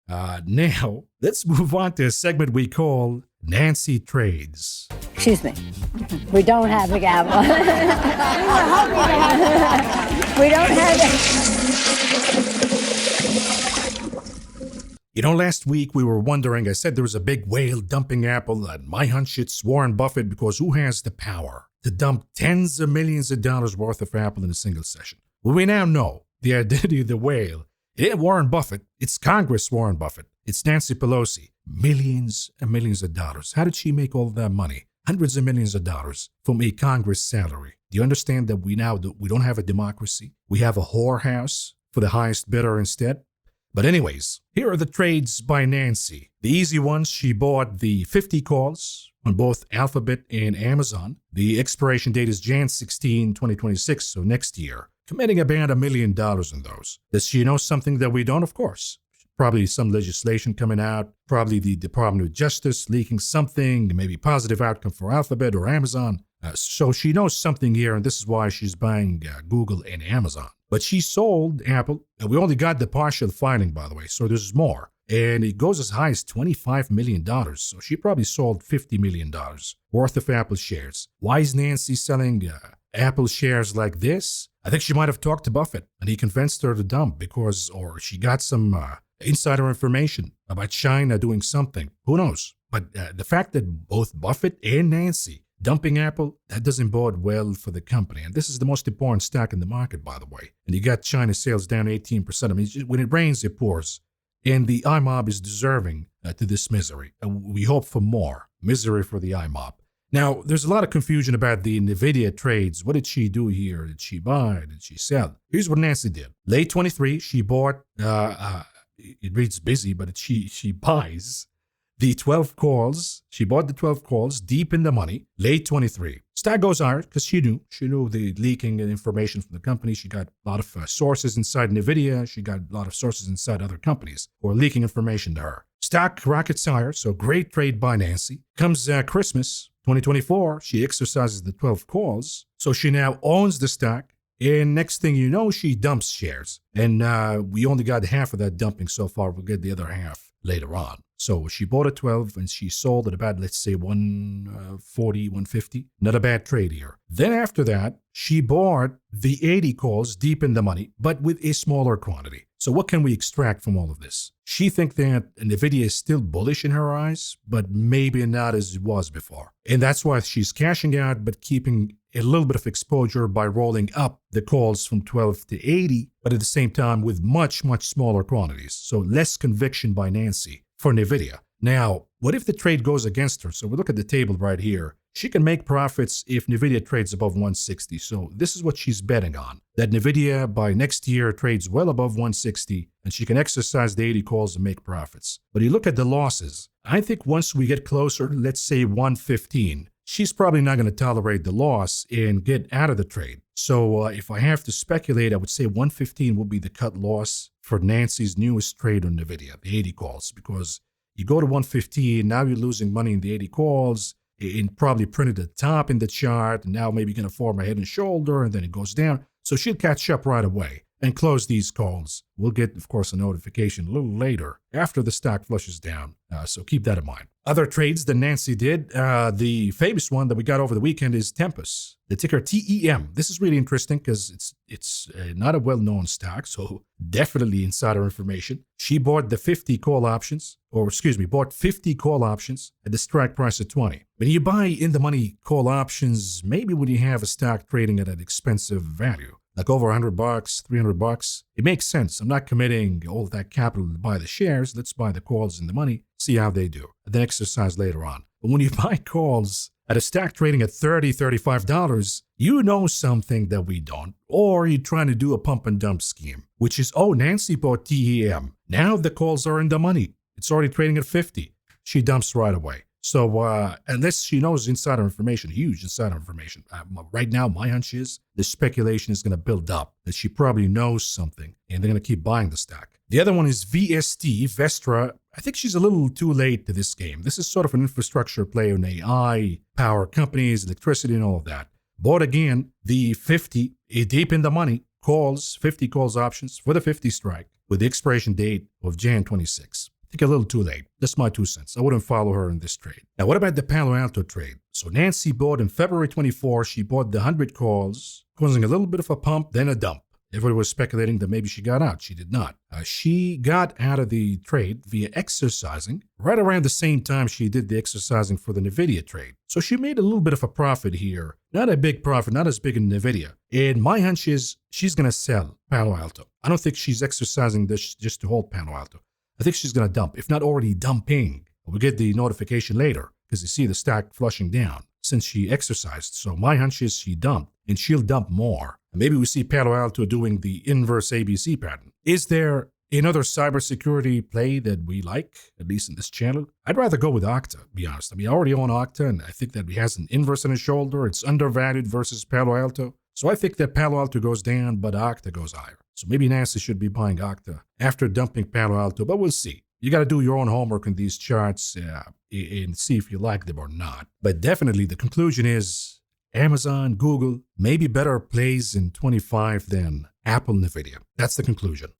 Now, let's move on to a segment we call Nancy Trades. Excuse me. We don't have the gavel. We don't have it. Last week we were wondering, I said there was a big whale dumping Apple, and my hunch it's Warren Buffett, because who has the power to dump tens of millions of dollars worth of Apple in a single session? Well, we now know the identity of the whale. It ain't Warren Buffett. It's Congress Warren Buffett. It's Nancy Pelosi. Millions and millions of dollars. How did she make all that money? Hundreds of millions of dollars from a Congress salary. Do you understand that we don't have a democracy? We have a whorehouse for the highest bidder instead? But anyways, here are the trades by Nancy. The easy ones, she bought the 50 calls on both Alphabet and Amazon. The expiration date is Jan 16, 2026, so next year. Committing about $1 million in those. Does she know something that we don't? Of course. Probably some legislation coming out, probably the Department of Justice leaking something, maybe positive outcome for Alphabet or Amazon. So she knows something here, and this is why she's buying Google and Amazon. But she sold Apple, and we only got the partial filing, by the way, so there's more. And it goes as high as $25 million, so she probably sold $50 million worth of Apple shares. Why is Nancy selling Apple shares like this? I think she might have talked to Buffett, and he convinced her to dump or she got some insider information about China doing something. Who knows? But the fact that both Buffett and Nancy dumping Apple, that doesn't bode well for the company. And this is the most important stock in the market, by the way. And you got China sales down 18%. I mean, when it rains, it pours. And the IMOB is deserving to this misery. We hope for more misery for the IMOB. Now, there's a lot of confusion about the Nvidia trades. What did she do here? Did she buy? Did she sell? Here's what Nancy did. Late 23, she bought, it reads busy, but she buys the 12 calls. She bought the 12 calls deep in the money, late 23. Stock goes higher because she knew the leaking information from the company. She got a lot of sources inside Nvidia. She got a lot of sources inside other companies who are leaking information to her. Stock rockets higher, so great trade by Nancy. Comes Christmas 2024, she exercises the 12 calls, so she now owns the stock. And next thing you know, she dumps shares. And we only got half of that dumping so far. We'll get the other half later on. So she bought at 12 and she sold at about, let's say, 140, 150. Not a bad trade here. Then after that, she bought the 80 calls deep in the money, but with a smaller quantity. So what can we extract from all of this? She thinks that Nvidia is still bullish in her eyes, but maybe not as it was before. And that's why she's cashing out, but keeping a little bit of exposure by rolling up the calls from 12 to 80, but at the same time with much, much smaller quantities. So less conviction by Nancy for Nvidia. Now, what if the trade goes against her? So we look at the table right here. She can make profits if Nvidia trades above 160. So this is what she's betting on, that Nvidia by next year trades well above 160 and she can exercise the 80 calls and make profits. But you look at the losses. I think once we get closer, let's say 115, she's probably not going to tolerate the loss and get out of the trade. So if I have to speculate, I would say 115 will be the cut loss for Nancy's newest trade on Nvidia, the 80 calls, because you go to 115, now you're losing money in the 80 calls, and probably printed the top in the chart, and now maybe going to form a head and shoulder, and then it goes down. So she'll catch up right away and close these calls. We'll get, of course, a notification a little later after the stock flushes down. So keep that in mind. Other trades that Nancy did, the famous one that we got over the weekend is Tempus, the ticker TEM. This is really interesting because it's not a well-known stock, so definitely insider information. She bought the 50 call options, bought 50 call options at the strike price of 20. When you buy in-the-money call options, maybe when you have a stock trading at an expensive value, like over $100, $300, it makes sense. I'm not committing all that capital to buy the shares. Let's buy the calls in the money, see how they do, and then exercise later on. But when you buy calls at a stock trading at $30, $35, you know something that we don't. Or you're trying to do a pump and dump scheme, which is, Nancy bought TEM. Now the calls are in the money. It's already trading at 50. She dumps right away. So unless she knows insider information, huge insider information, right now my hunch is the speculation is going to build up that she probably knows something and they're going to keep buying the stock. The other one is Vestra. I think she's a little too late to this game. This is sort of an infrastructure play on AI, power companies, electricity, and all of that. Bought again the 50, deep in the money, calls, 50 calls options for the 50 strike with the expiration date of Jan 26. think a little too late. That's my 2 cents. I wouldn't follow her in this trade. Now, what about the Palo Alto trade? So Nancy bought in February 24, she bought the 100 calls, causing a little bit of a pump, then a dump. Everyone was speculating that maybe she got out. She did not. She got out of the trade via exercising right around the same time she did the exercising for the Nvidia trade. So she made a little bit of a profit here. Not a big profit, not as big in Nvidia. And my hunch is she's going to sell Palo Alto. I don't think she's exercising this just to hold Palo Alto. I think she's going to dump, if not already dumping. We'll get the notification later because you see the stock flushing down since she exercised. So my hunch is she dumped and she'll dump more. Maybe we see Palo Alto doing the inverse ABC pattern. Is there another cybersecurity play that we like, at least in this channel? I'd rather go with Okta, to be honest. I mean, I already own Okta, and I think that it has an inverse on its shoulder. It's undervalued versus Palo Alto. So I think that Palo Alto goes down, but Okta goes higher. So maybe Nancy should be buying Okta after dumping Palo Alto, but we'll see. You got to do your own homework on these charts and see if you like them or not. But definitely the conclusion is Amazon, Google, maybe better plays in 25 than Apple, Nvidia. That's the conclusion.